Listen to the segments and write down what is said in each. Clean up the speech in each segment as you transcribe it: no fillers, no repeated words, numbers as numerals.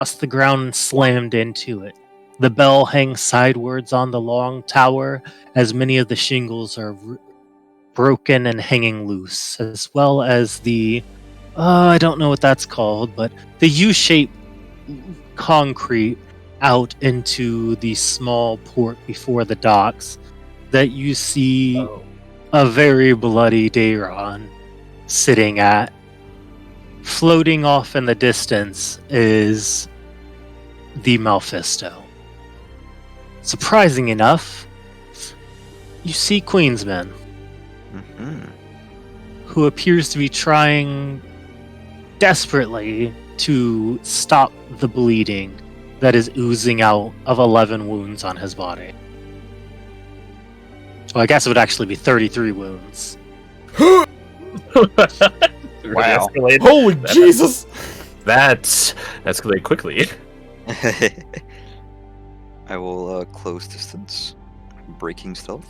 across the ground and slammed into it. The bell hangs sidewards on the long tower, as many of the shingles are broken and hanging loose, as well as the I don't know what that's called, but the U-shaped concrete out into the small port before the docks that you see a very bloody Dayron sitting at. Floating off in the distance is the Mephisto. Surprising enough, you see Queensman, who appears to be trying desperately to stop the bleeding that is oozing out of 11 wounds on his body. Well, I guess it would actually be 33 wounds. Wow. Holy Jesus! That's escalated quickly. I will close distance. Breaking stealth.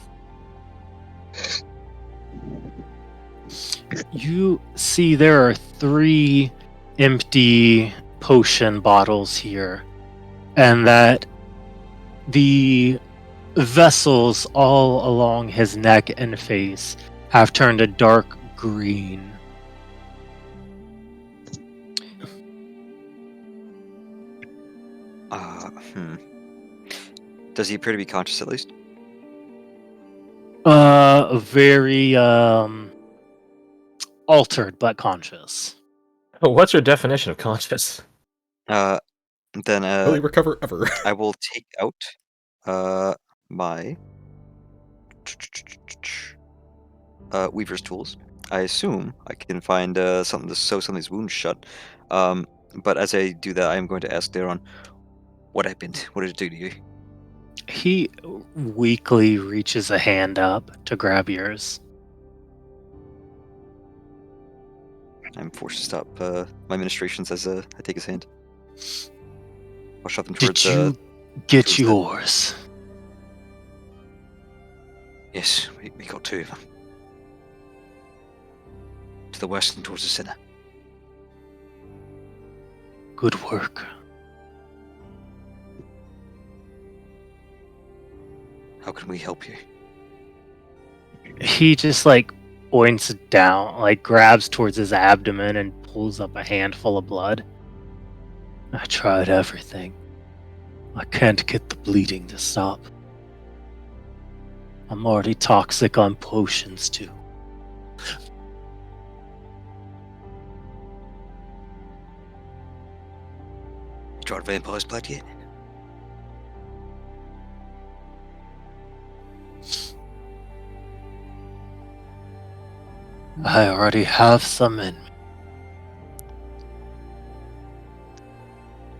You see there are 3 empty potion bottles here, and that the vessels all along his neck and face have turned a dark green. Does he appear to be conscious at least? Very altered but conscious. What's your definition of conscious? Then Will he recover ever? I will take out my Weaver's tools. I assume I can find something to sew some of these wounds shut. But as I do that, I am going to ask Daron, what happened? What did it do to you? He weakly reaches a hand up to grab yours. I'm forced to stop my ministrations as I take his hand. I'll shove them towards. Did you get yours? Yes, we got 2 of them. To the west and towards the center. Good work. How can we help you? He just points down, grabs towards his abdomen and pulls up a handful of blood. I tried everything. I can't get the bleeding to stop. I'm already toxic on potions too. Tried vampire's blood yet? I already have some in me.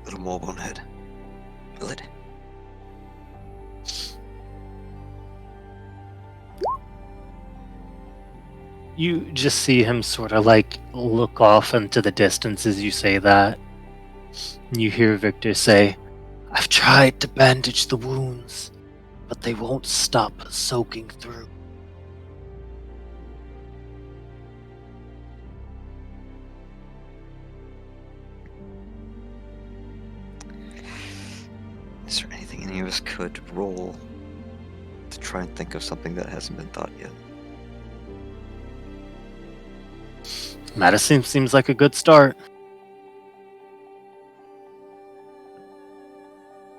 A little more bonehead. Will it? You just see him sort of look off into the distance as you say that. You hear Victor say, I've tried to bandage the wounds, but they won't stop soaking through. Is there anything any of us could roll to try and think of something that hasn't been thought yet? Madison seems like a good start.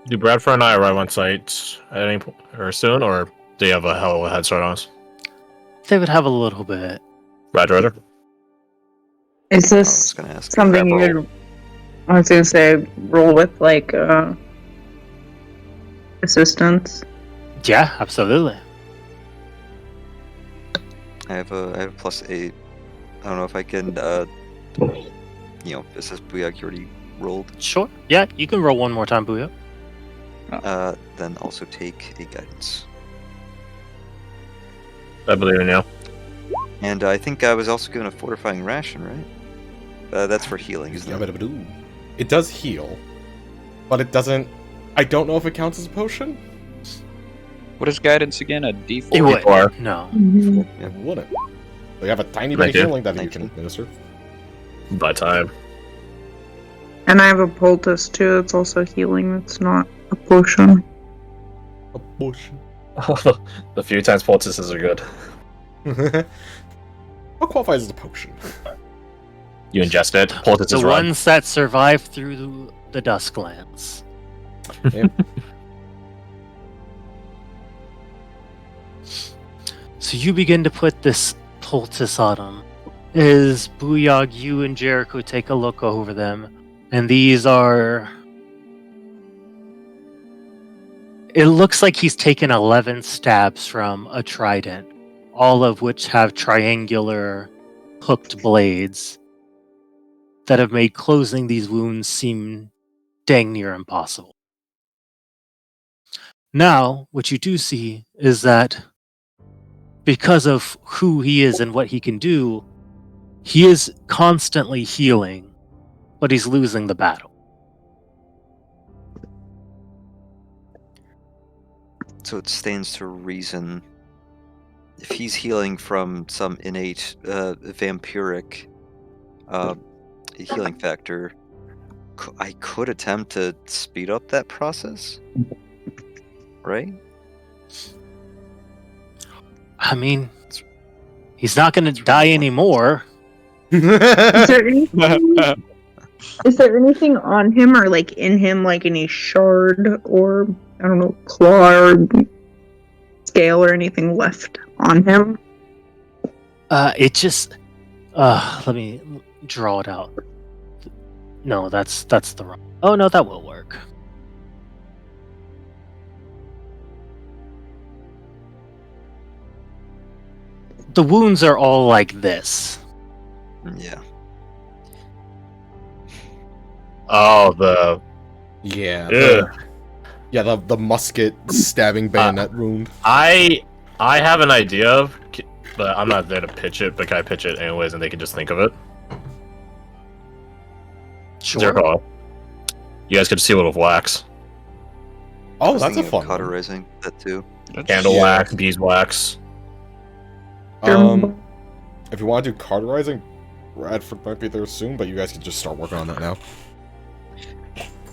Do Bradford and I arrive on site at any point or soon, or do you have a hell of a head start on us? They would have a little bit. Roger. Is this something you would, I was going to say, roll with, assistance? Yeah, absolutely. I have a +8. I don't know if I can, is this Booyak already rolled? Sure. Yeah, you can roll one more time, Booyah. Then also take a guidance. I believe in you. And I think I was also given a fortifying ration, right? That's for healing, isn't it? It does heal, but it doesn't. I don't know if it counts as a potion. What is guidance again? A D4? It would. D4. No. Yeah. It wouldn't. They have a tiny bit of Thank you. healing that you can administer. By time. And I have a poultice too. It's also healing. It's not a potion. A potion. The few times poultices are good. What qualifies as a potion? You ingest it. Poultices The run. ones that survive through the Dusklands. Yep. So you begin to put this poultice on them. As Booyog, you and Jericho take a look over them, and these are... It looks like he's taken 11 stabs from a trident, all of which have triangular hooked blades that have made closing these wounds seem dang near impossible. Now, what you do see is that because of who he is and what he can do, he is constantly healing, but he's losing the battle. So it stands to reason, if he's healing from some innate vampiric healing factor, I could attempt to speed up that process, right? I mean, he's not going to die anymore. Is there anything on him or like in him, like any shard or I don't know, claw or scale or anything left on him? It just let me draw it out. No, that's the wrong. Oh no, that will work. The wounds are all like this. Yeah. Oh, the Yeah. yeah. The musket stabbing bayonet wound. I have an idea, but I'm not there to pitch it. But can I pitch it anyways, and they can just think of it? Sure. Jericho, you guys could seal it with wax, Oh, that's a Thinking of fun one. cauterizing that too. candle Yeah. wax, beeswax. If you want to do cauterizing, Radford might be there soon, but you guys can just start working on that now.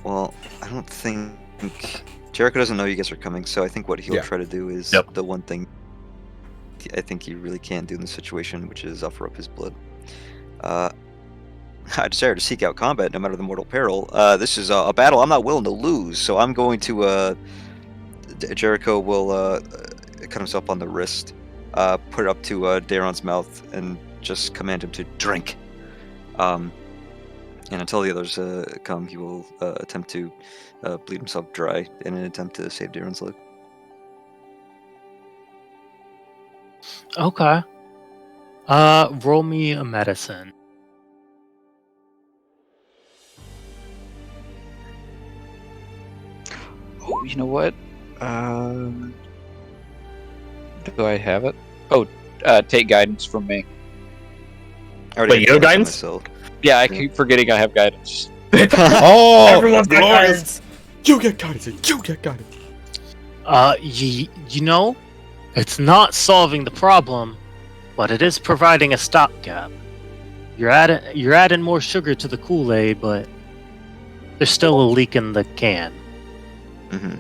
Well, I don't think Jericho doesn't know you guys are coming, so I think what he'll try to do is the one thing I think he really can't do in this situation, which is offer up his blood. I desire to seek out combat, no matter the mortal peril. This is a battle I'm not willing to lose, so I'm going to. Jericho will cut himself on the wrist, put it up to Daron's mouth, and just command him to drink. And until the others come, he will attempt to bleed himself dry in an attempt to save Daron's life. Okay. Roll me a medicine. Oh, you know what? Do I have it? Oh, take guidance from me. Wait, you have guidance? Myself. Yeah, I keep forgetting I have guidance. Oh, Everyone's got glorious! You get guidance. You get guidance. You know, it's not solving the problem, but it is providing a stopgap. You're adding more sugar to the Kool-Aid, but there's still a leak in the can. Mm-hmm.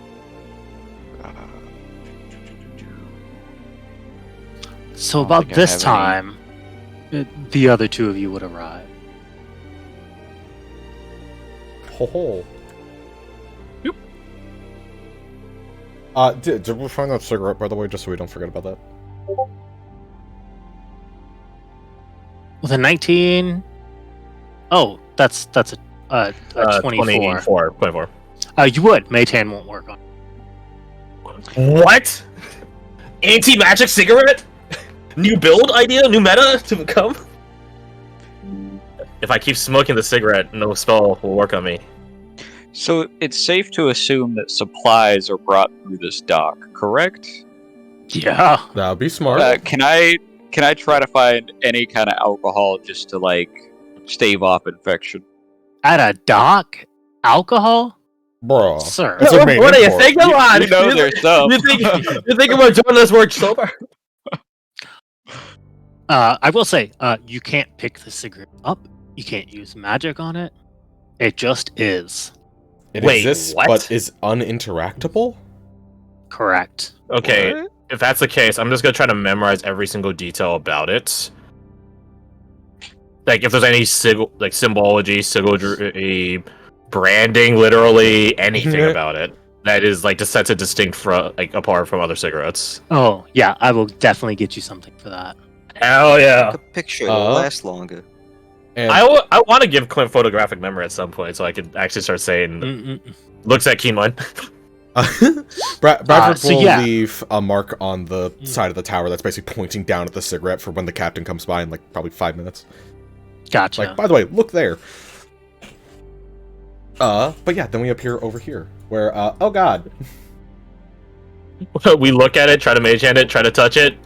So I don't about think I this have time, the other two of you would arrive. Ho ho. Yep. Did we find that cigarette, by the way, just so we don't forget about that? With a 19... Oh, that's a 24. 24. You would. Maytan won't work on it. What? Anti-magic cigarette? New build idea? New meta to become? If I keep smoking the cigarette, no spell will work on me. So it's safe to assume that supplies are brought through this dock, correct? Yeah. That would be smart. Can I try to find any kind of alcohol just to like stave off infection? At a dock? Alcohol? Bro. Sir. That's a main What do you import. think? Come on! You know there's some. You think about doing this work sober? I will say, you can't pick the cigarette up. You can't use magic on it. It just is. It Wait, exists, what? but is uninteractable? Correct. Okay, What? if that's the case, I'm just gonna try to memorize every single detail about it. Like, if there's any symbology, sigil, branding, literally anything about it that is like just sets it distinct from apart from other cigarettes. Oh, yeah, I will definitely get you something for that. Hell yeah! A picture will last longer. And I want to give Clint photographic memory at some point so I can actually start saying Mm-mm. looks at Keenwan. Bradford so will yeah. leave a mark on the side of the tower that's basically pointing down at the cigarette for when the captain comes by in like probably 5 minutes. Gotcha. Like, by the way, look there. But yeah, then we appear over here where oh god. We look at it, try to mage hand it, try to touch it,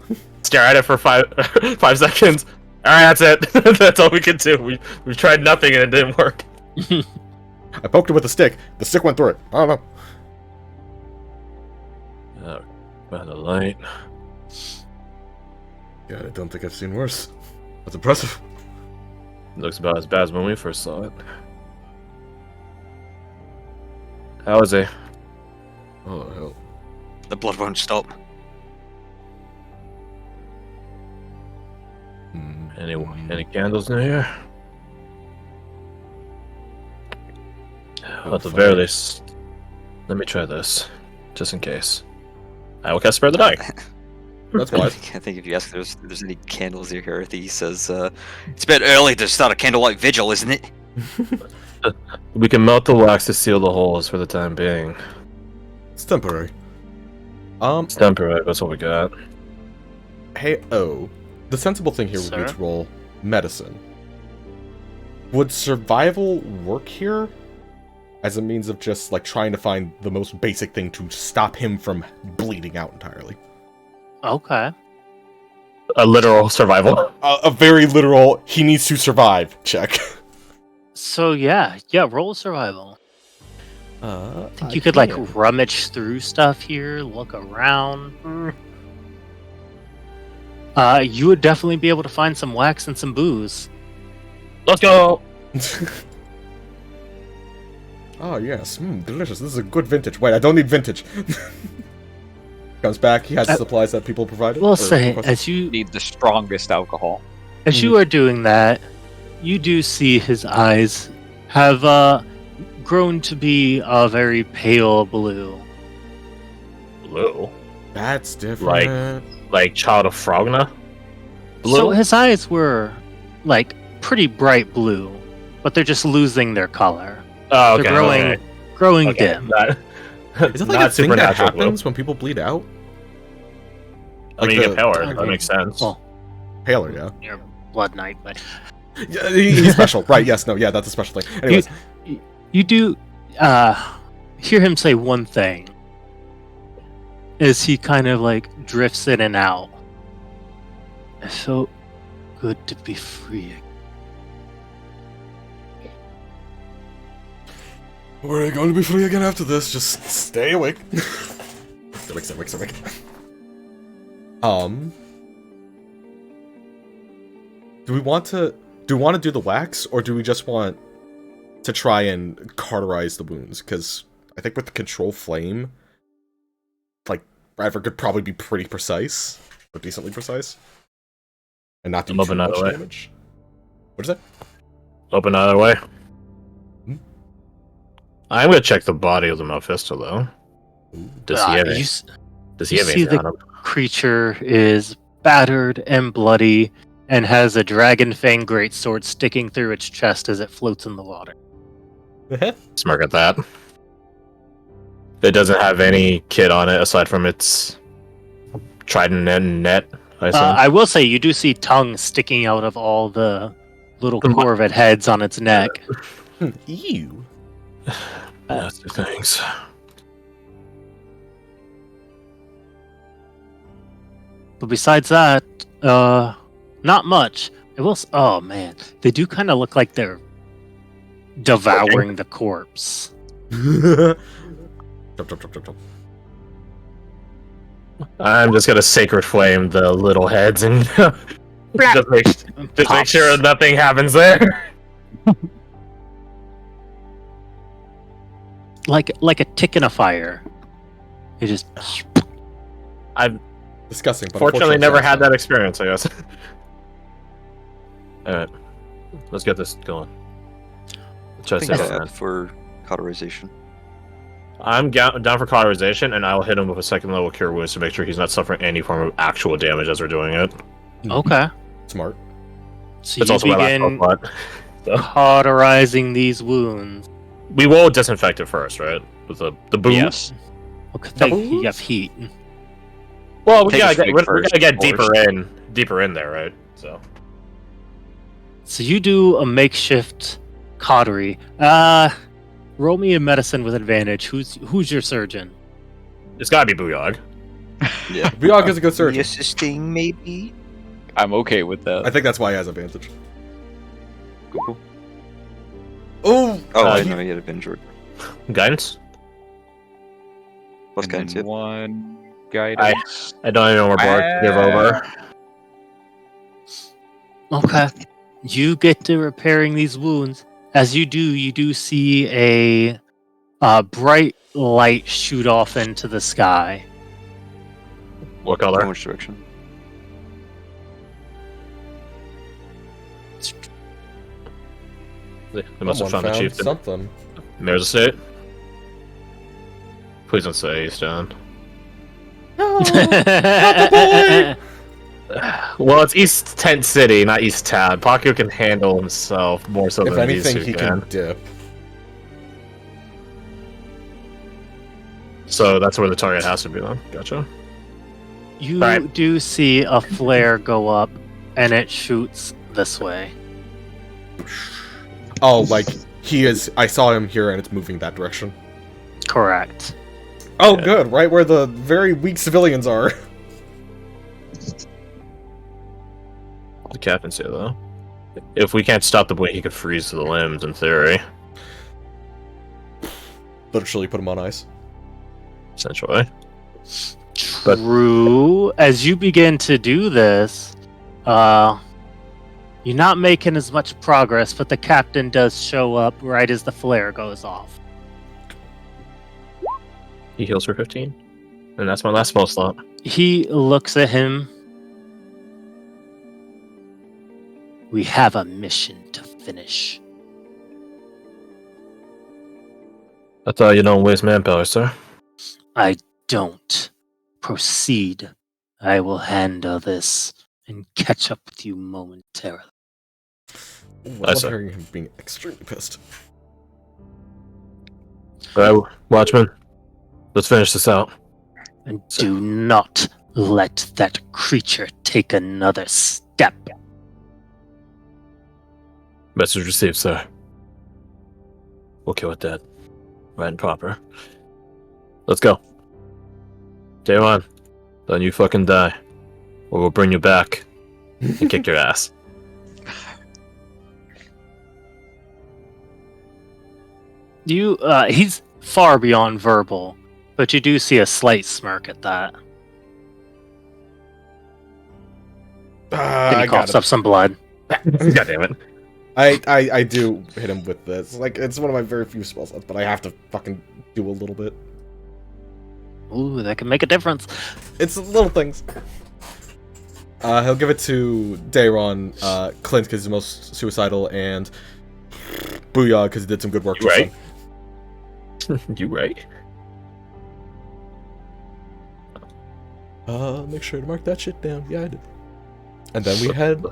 stare at it for 5 seconds. All right, that's it. That's all we could do. We tried nothing and it didn't work. I poked it with a stick. The stick went through it. I don't know. By the light. Yeah, I don't think I've seen worse. That's impressive. Looks about as bad as when we first saw it. How is he? Oh hell. The blood won't stop. Any candles in here? At the very least, let me try this, just in case. I will cast Spare the Dying. That's I wise. think if you ask if there's any candles here, he says, it's a bit early to start a candlelight vigil, isn't it? We can melt the wax to seal the holes for the time being. It's temporary. It's temporary, that's what we got. Hey, the sensible thing here would be Sir? to roll medicine. Would survival work here? As a means of just, like, trying to find the most basic thing to stop him from bleeding out entirely. Okay. A literal survival. A very literal, he needs to survive check. So yeah, roll survival. I I think you could like rummage through stuff here, look around. You would definitely be able to find some wax and some booze. Let's go! Oh yes, delicious. This is a good vintage. Wait, I don't need vintage. Comes back, he has the supplies that people provided. We'll or say requested. as you Need the strongest alcohol. you are doing that, you do see his eyes have grown to be a very pale blue. Blue. That's different. Like Child of Frogna? Blue? So his eyes were like pretty bright blue, but they're just losing their color. Oh, okay. They're growing okay. dim. Is it like not a thing that supernatural blue. happens when people bleed out? I mean, you get power. Okay. That makes sense. Well, Paler, yeah. you're Blood Knight, but Yeah, he's special. Right, yes, no, yeah, that's a special thing. Anyways, you do hear him say one thing as he kind of like drifts in and out. It felt good to be free. we're going to be free again after this. Just stay awake. Stay awake. Do we want to do the wax, or do we just want to try and cauterize the wounds? Because I think with the control flame, like, Bradford could probably be pretty precise, or decently precise, and not do I'm too open much either way. damage. What is that? Open either way. Hmm? I'm gonna check the body of the Mephisto, though. Does he have you any- s- Does he you have see anything the- on him? creature is battered and bloody and has a dragon fang greatsword sticking through its chest as it floats in the water. Smirk at that. It doesn't have any kit on it aside from its trident and net, I assume. I will say you do see tongue sticking out of all the little corvid heads on its neck. Ew. Nasty things. But besides that, not much. It will. Oh man, they do kind of look like they're devouring the corpse. Jump. I'm just gonna sacred flame the little heads and just make sure nothing happens there. like a tick in a fire. It just I've Disgusting. But fortunately never had satisfying. that experience, I guess. Alright. Let's get this going. Try I to think save our I friend. for cauterization. I'm down for cauterization, and I'll hit him with a second level cure wounds to make sure he's not suffering any form of actual damage as we're doing it. okay. Smart. So It's you also my last begin spot. So, cauterizing these wounds. we will disinfect it first, right? With the booze. Yes. Okay, you have heat. Well, we Take a gotta swig we first, gotta get of course. deeper in there, right? So So you do a makeshift cautery. Roll me a medicine with advantage. Who's your surgeon? it's gotta be Booyog. Yeah. Buyog is a good surgeon. Reassisting, maybe? I'm okay with that. I think that's why he has advantage. Cool. Oh! Oh, I Uh, didn't know he had advantage. Guidance? Plus And guidance, then yep. one guidance. I don't even know where Bard give over. Okay. You get to repairing these wounds. As you do see a bright light shoot off into the sky. What In color? which direction? They must have Someone found the chieftain. something. Mayor's estate? Please don't say he's down. No! Not the Well, it's East Tent City, not East Town. Paku can handle himself more so If than anything, these two he can dip. So that's where the target has to be then. Gotcha. You Right. do see a flare go up, and it shoots this way. Oh, like, he is. I saw him here and it's moving that direction. Correct. Oh, Yeah. good. Right where the very weak civilians are. The captain say though. If we can't stop the boy, he could freeze the limbs in theory. Literally put him on ice. Essentially. But- True. As you begin to do this, you're not making as much progress, but the captain does show up right as the flare goes off. He heals for 15. And that's my last spell slot. He looks at him. We have a mission to finish. I thought you don't waste manpower, sir. I don't. Proceed. I will handle this and catch up with you momentarily. Ooh, I I'm see. hearing him being extremely pissed. Alright, Watchman. Let's finish this out. And do not let that creature take another step. Message received, sir. We'll kill it dead. Right and proper. Let's go. Day one. Don't you fucking die. Or we'll bring you back and kick your ass. He's far beyond verbal, but you do see a slight smirk at that. Then he I got coughs it. up some blood. God damn it. I do hit him with this. Like, it's one of my very few spell slots, but I have to fucking do a little bit. Ooh, that can make a difference. It's little things. He'll give it to Dayron, Clint because he's the most suicidal, and Booyah because he did some good work. You just right. then. You right. Make sure to mark that shit down. Yeah, I did. And then we head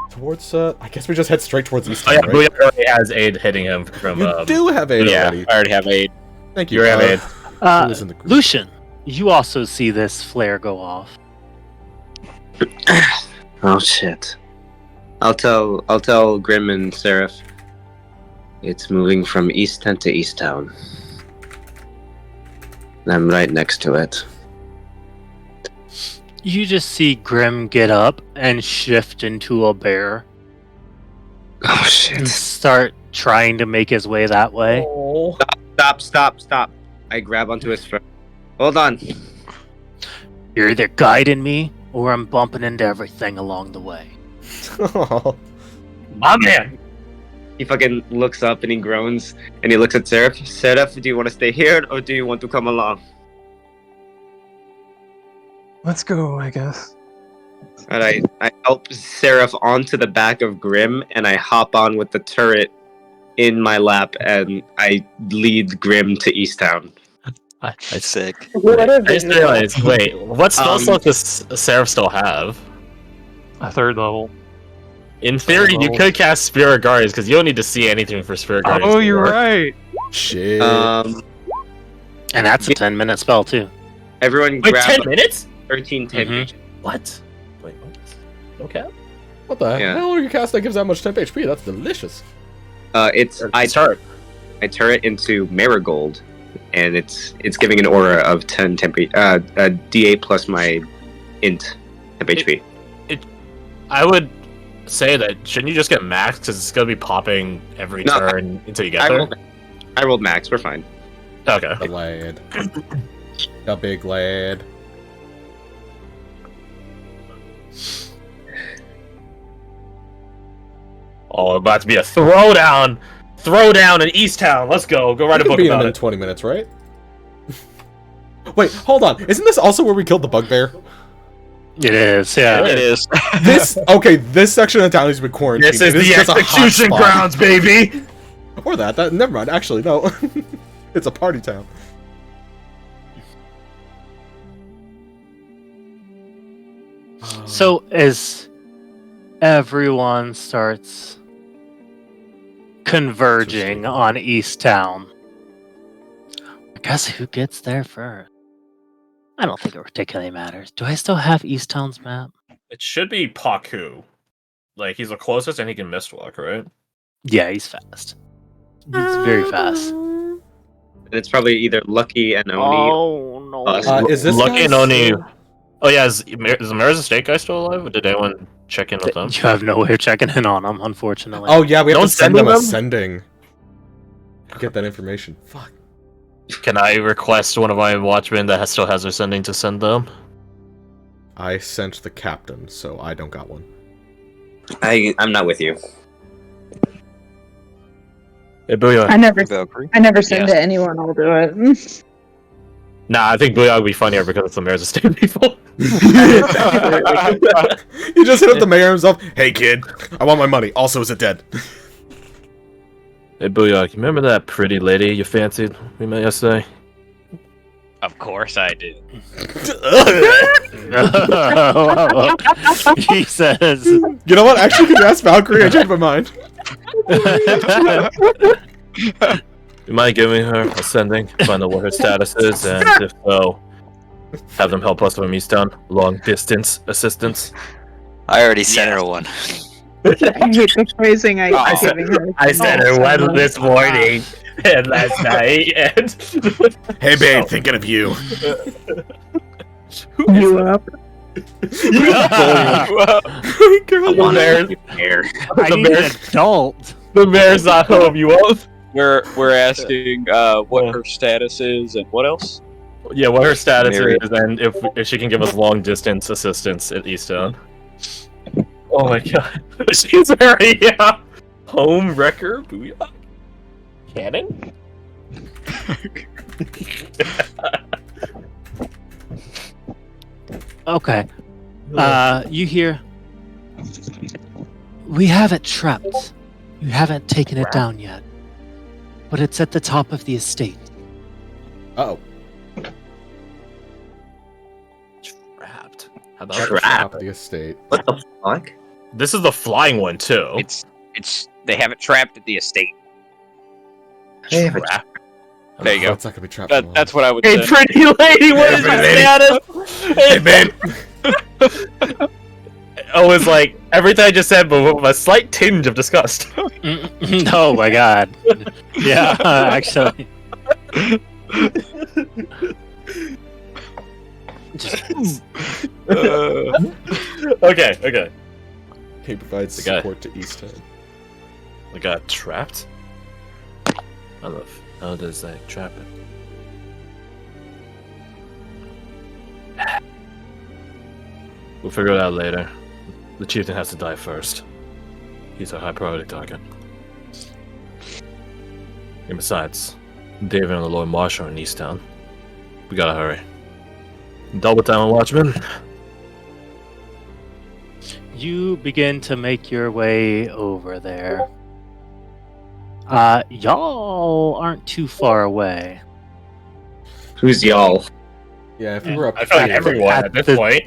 towards, I guess we just head straight towards East Oh Town, yeah, right? Booyah already has aid hitting him from You do have aid Yeah, already. I already have aid. Thank you. You have aid. Who is in the group? Lucian, you also see this flare go off. Oh shit. I'll tell Grim and Seraph. It's moving from East Tent to East Town. And I'm right next to it. You just see Grim get up and shift into a bear Oh and shit. start trying to make his way that way. Oh. Stop. I grab onto his front. Hold on. You're either guiding me or I'm bumping into everything along the way. My man! He fucking looks up and he groans and he looks at Seraph. Seraph, do you want to stay here or do you want to come along? Let's go, I guess. And I help Seraph onto the back of Grim and I hop on with the turret in my lap and I lead Grim to Easttown. I Sick. I just realized, wait, what spell slot does Seraph still have? A 3rd level. In theory, you could cast Spirit Guardians because you don't need to see anything for Spirit Guardians. Oh, you're right. Shit. And that's a 10-minute spell too. Everyone Wait, grab 10 minutes? 13 Mhm. What? Wait, what? Okay. What the Yeah. hell are you casting that gives that much temp HP? That's delicious. I turret into Marigold, and it's giving an aura of 10 temp, a D8 plus my int temp HP. I would say that shouldn't you just get max because it's gonna be popping every No, turn until you get I there. rolled max. We're fine. Okay. The lad. The big lad. Oh, about to be a throwdown in Easttown. Let's go. Go write a We book could beat him about in it. 20 minutes, right? Wait, hold on. Isn't this also where we killed the bugbear? It is, yeah. It is. This section of town has been quarantined. This is It the just a hot execution spot. grounds, baby. Or that. Never mind. Actually, no. It's a party town. So as everyone starts converging on East Town, I guess who gets there first? I don't think it particularly matters. Do I still have East Town's map? It should be Paku. Like he's the closest and he can mistwalk, right? Yeah, he's fast. He's very fast. And it's probably either Lucky and Oni. Oh no! Us. Is this Lucky guy and Oni. still- Oh yeah, is Mara's Estate guy still alive? Or did anyone check in with them? You have no way of checking in on him, unfortunately. Oh yeah, we have Don't to send send them a them? sending. To get that information. Fuck. Can I request one of my watchmen that still has their sending to send them? I sent the captain, so I don't got one. I'm not with you. Hey, Booyah. Valkyrie. I never send Yes. it to anyone. I'll do it. Nah, I think Booyah would be funnier because it's the Mayor's Estate people. You just hit up the mayor himself. Hey kid, I want my money. Also, is it dead? Hey, Booyah, you remember that pretty lady you fancied we met yesterday? Of course I do. He says, You know what? Actually, could you ask Valkyrie? I changed my mind. You mind giving her a sending, find out what her status is, and if so, have them help us from Easttown. Long distance assistance. I already sent her one. I hate the phrasing I Oh. keep giving her. I sent her one this morning and last night, and Hey babe, thinking of you. You up? the mayor's, I need an adult. the mayor's not home. You won't? We're asking what her status is and what else? Yeah, what her status Mary. is, and if she can give us long distance assistance at Easttown. Oh my god, she's very home wrecker. Booyah. Cannon. Okay. You hear? We have it trapped. You haven't taken it down yet. But it's at the top of the estate. Oh, Trapped. How about Trapped. the estate. What the fuck? This is the flying one too. It's they have it trapped at the estate. Hey, but- Trapped. There you go. It's not gonna be trapped. for long. That's what I would Hey, say. pretty lady, what is Hey, your pretty status? Hey babe. I was like everything I just said, but with a slight tinge of disgust. Oh my god. Yeah, actually. Just, Okay. He provides The guy. support to Easthead. I got trapped. How does that trap it? We'll figure it out later. The chieftain has to die first. He's a high priority target. And besides, David and the Lord Marshal are in East Town. We gotta hurry. Double time on Watchmen. You begin to make your way over there. Y'all aren't too far away. Who's y'all? Yeah, if we were up I feel like here- everyone at this point.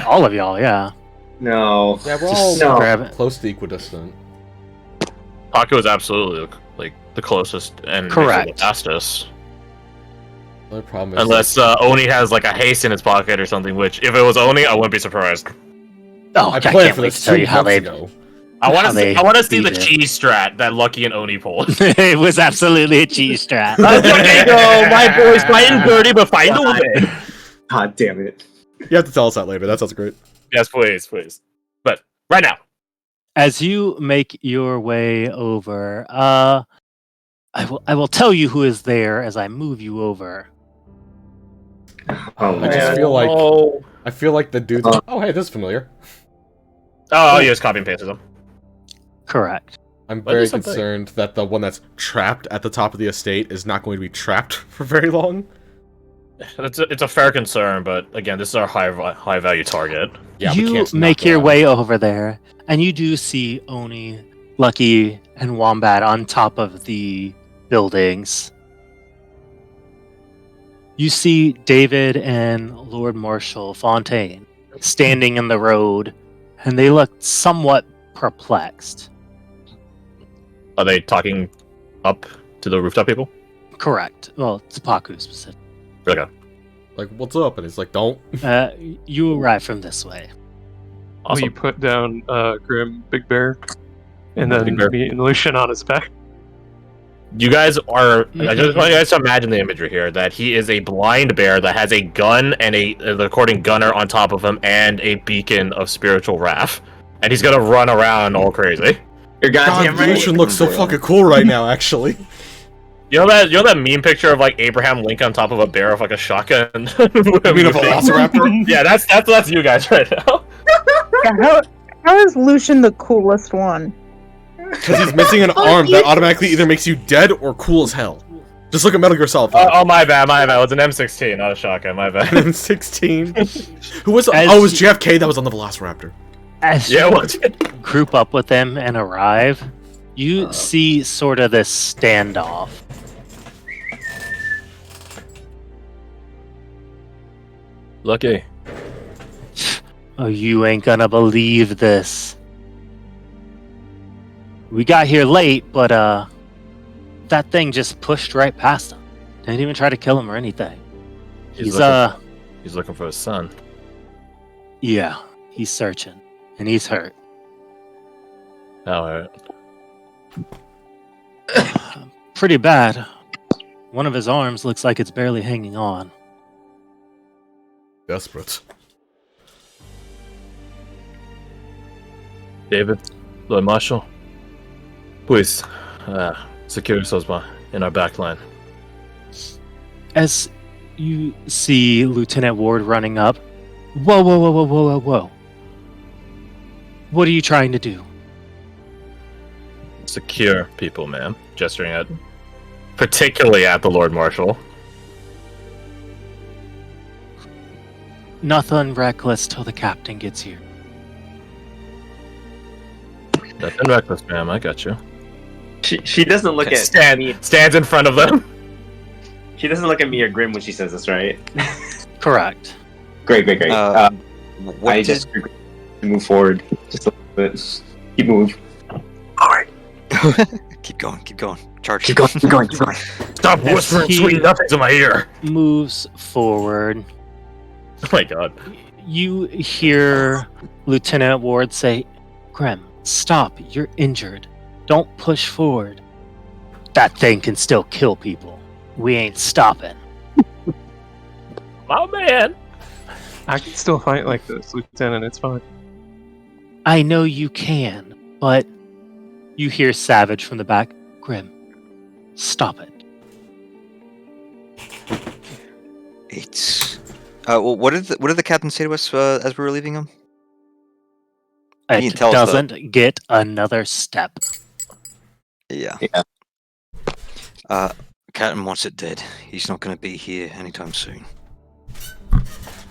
All of y'all, yeah. No. Yeah, we're all No. Grab it. close to equidistant. Paco is absolutely like the closest and Correct. the fastest. The problem is, Unless Oni has like a haste in his pocket or something, which if it was Oni, I wouldn't be surprised. Oh, I I planned can't for wait this to tell 2 you how months they. ago. I want How to they see. I want to see the beat it. cheese strat that Lucky and Oni pulled. It was absolutely a cheese strat. There you go, my boys fighting dirty, but find a way. God damn it. You have to tell us that later. That sounds great. Yes, please, please. But right now, As you make your way over, I will tell you who is there as I move you over. Oh, I just man. feel like oh, I feel like the dudes. Oh, hey, this is familiar. I'll just copy and paste them. Correct. I'm Why very do something? concerned that the one that's trapped at the top of the estate is not going to be trapped for very long. It's a fair concern, but again, this is our high value target. Yeah, we you can't make knock your it out. way over there, and you do see Oni, Lucky, and Wombat on top of the buildings. You see David and Lord Marshal Fontaine standing in the road, and they look somewhat perplexed. Are they talking up to the rooftop people? Correct. Well, it's Paku specific. Okay. Like, what's up? And he's like, don't. You arrive from this way. Will you Awesome. put down Grim Big Bear? And then Big Bear. me and Lucian on his back. You guys are. I just want you guys to imagine the imagery here: that he is a blind bear that has a gun and a recording gunner on top of him and a beacon of spiritual wrath, and he's gonna run around all crazy. You're God, goddamn right. Lucian looks so fucking cool right now, actually. You know that meme picture of like Abraham Lincoln on top of a bear with like a shotgun. You mean a velociraptor? Yeah, that's you guys right now. Yeah, how is Lucian the coolest one? Because he's missing an arm that automatically either makes you dead or cool as hell. Just look at Metal Gear Solid 5. Oh my bad. It was an M16, not a shotgun. My bad. And 16. Who was? As Oh, it was JFK that was on the Velociraptor. As Yeah, you what? group up with them and arrive, you see sort of this standoff. Lucky. Oh, you ain't gonna believe this. We got here late, but that thing just pushed right past him. Didn't even try to kill him or anything. He's looking for his son. yeah, he's searching. And he's hurt. Alright. Pretty bad. One of his arms looks like it's barely hanging on. Desperate. David, Lord Marshal, please secure yourselves in our back line. As you see Lieutenant Ward running up, whoa. What are you trying to do? Secure people, ma'am. Gesturing at, particularly at the Lord Marshal. Nothing reckless till the captain gets here. Nothing reckless, ma'am. I got you. She doesn't look at me. Stands in front of them. She doesn't look at me or Grim when she says this, right? Correct. Great. What I did- just move forward just a little bit. Keep moving. All right. keep going. Charge. Keep going. Stop As whispering he- sweet nothings in my ear. Moves forward. Oh my god. You hear Lieutenant Ward say, Grim, stop. You're injured. Don't push forward. That thing can still kill people. We ain't stopping. Oh man. I can still fight like this, Lieutenant. It's fine. I know you can, but you hear Savage from the back. Grim, stop it. It's. Well, what did the captain say to us as we were leaving him? You can It tell us, though. doesn't get another step. Yeah. Captain wants it dead. He's not going to be here anytime soon.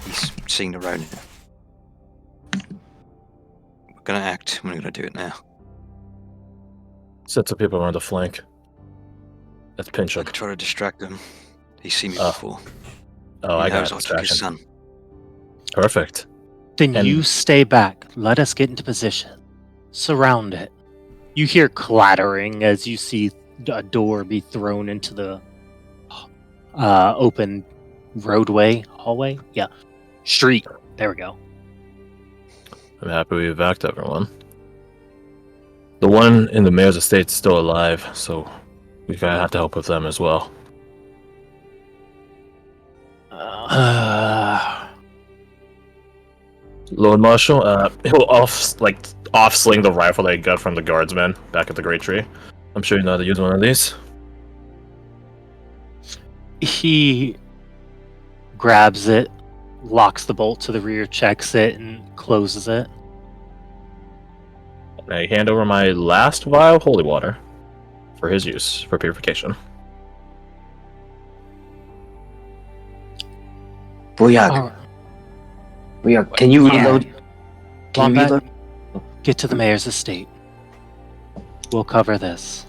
He's seen around it. We're going to act. We're going to do it now. Set some people around the flank. Let's pinch I him. could try to distract him. He's seen me before. Oh, He I got knows a I took his distraction. son. Perfect. Then And- you stay back. Let us get into position. Surround it. You hear clattering as you see a door be thrown into the open hallway. Yeah, street. There we go. I'm happy we evac everyone. The one in the mayor's estate's still alive, so we gotta have to help with them as well. Lord Marshal, he'll off sling the rifle that he got from the guardsman back at the Great Tree. I'm sure you know how to use one of these. He grabs it, locks the bolt to the rear, checks it, and closes it. I hand over my last vial of holy water for his use for purification. Booyah. All right. Booyah. Can you reload? Alright. Can you Wombat, reload? get to the mayor's estate. We'll cover this.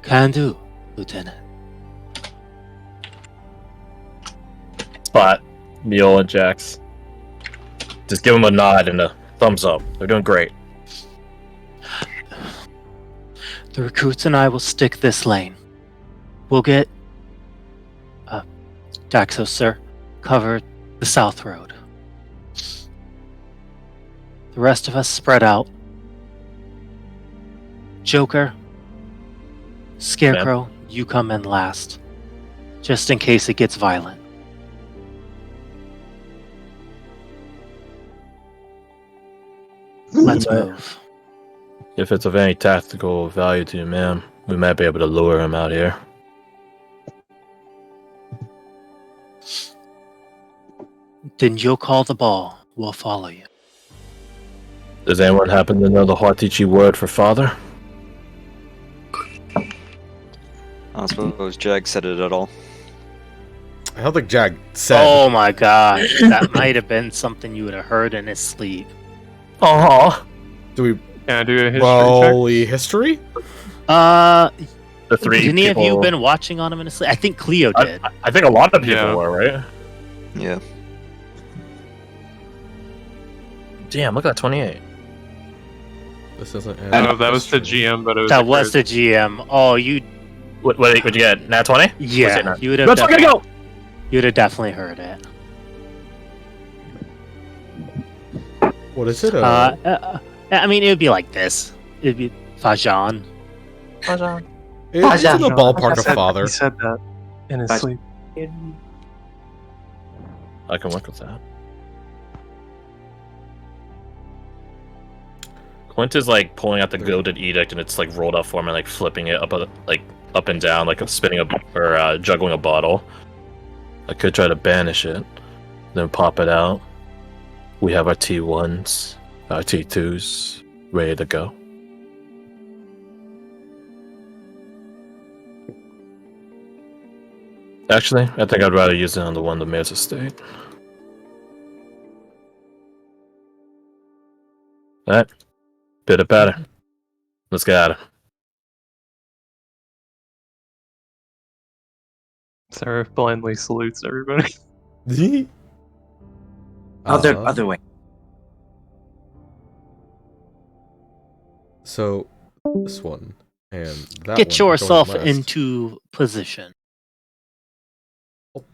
Can do, Lieutenant. Spot, Mule, and Jax. Just give them a nod and a thumbs up. They're doing great. The recruits and I will stick this lane. We'll get Daxos, sir, cover the south road. The rest of us spread out. Joker, Scarecrow, you come in last, just in case it gets violent. Let's move. If it's of any tactical value to you, ma'am, we might be able to lure him out here. Then you'll call the ball. We'll follow you. Does anyone happen to know the Huatichi word for father? I don't suppose Jag said it at all. I don't think Jag said. Oh my gosh, that might have been something you would have heard in his sleep. Oh, Do we Can I do a history check? roll history? the three Did any of you people- been watching on him in his sleep? I think Cleo did. I think a lot of people Yeah. were, right? Yeah. Damn, look at that 28. This doesn't. No, that was the GM, but it was That a was crit. the GM. Oh, you. What'd you get? Nat 20? Yeah, you would have. Let's fucking go! You'd have definitely heard it. What is it? I mean, it would be like this. It'd be Fajan. It's in the ballpark of father. He said that in his sleep. I can work with that. Quint is like pulling out the Gilded Edict and it's like rolled up for him and like flipping it up and down, like spinning or juggling a bottle. I could try to banish it, then pop it out. We have our T1s, our T2s, ready to go. Actually, I think I'd rather use it on the one the mayor's estate. Alright. Bit of batter. Let's get at it. Seraph blindly salutes everybody. Other way. So this one and that Get one are going yourself last. into position.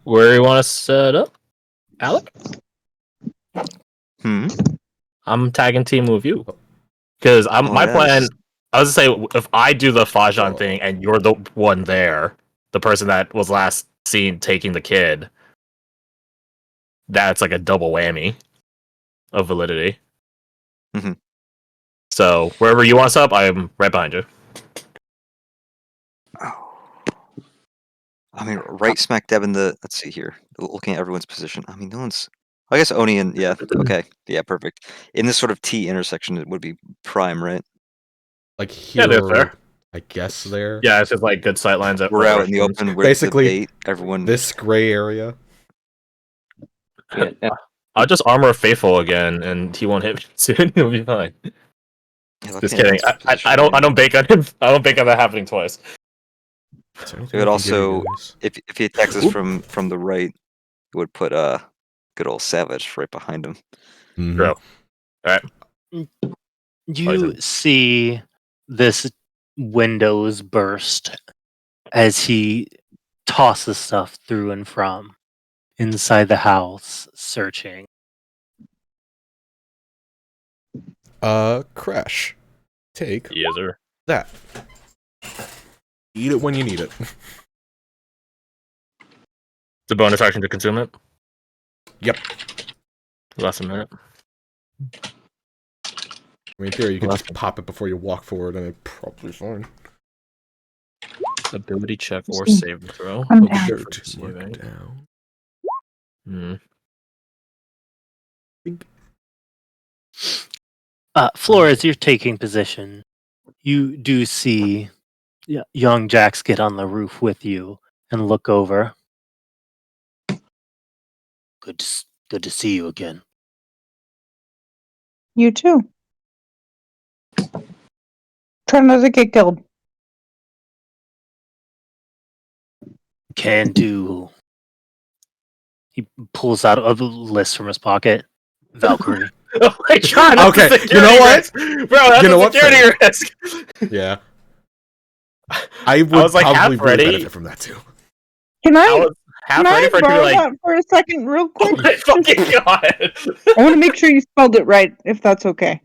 Where do you want to set up? Alec? I'm tagging team with you. Because my plan, I was to say, if I do the Fajan thing and you're the one there, the person that was last seen taking the kid, that's like a double whammy of validity. Mhm. So wherever you want us up, I'm right behind you. Oh. I mean, right smack dab in the. Let's see here. Looking at everyone's position. I mean, no one's. I guess Oni and yeah. Okay. Yeah. Perfect. In this sort of T intersection, it would be prime, right? Like here. Yeah, that's fair. I guess there. Yeah, it's just like good sight lines. We're out in the open. We're Basically, the bait. Everyone. This gray area. Yeah, I'll just armor Faithful again, and he won't hit me soon. He'll be fine. Yeah, Just kidding. I don't bank on him. I don't bank on that happening twice. It would also, if he attacks us from the right, it would put good old Savage right behind him. Mhm. Bro. Alright. You see this windows burst as he tosses stuff through and from inside the house, searching. Crash. Take Yes, sir. that. Eat it when you need it. It's a bonus action to consume it. Yep. Last a minute. I mean, in theory, you can just pop it before you walk forward, and it's probably fine. Ability check or save throw. I'm Hope you down. go for saving. Down. Flores, you're taking position. You do see young Jax get on the roof with you and look over. Good to see you again. You too. Try not to get killed. Can do. He pulls out a list from his pocket. Valkyrie. Oh my god! Okay, you know what? Bro, that's a security risk. Yeah. I would was like probably half ready. really benefit from that too. Can I I was half can I ready for it to be borrow like, that for a second, real oh quick? my fucking god! I want to make sure you spelled it right, if that's okay.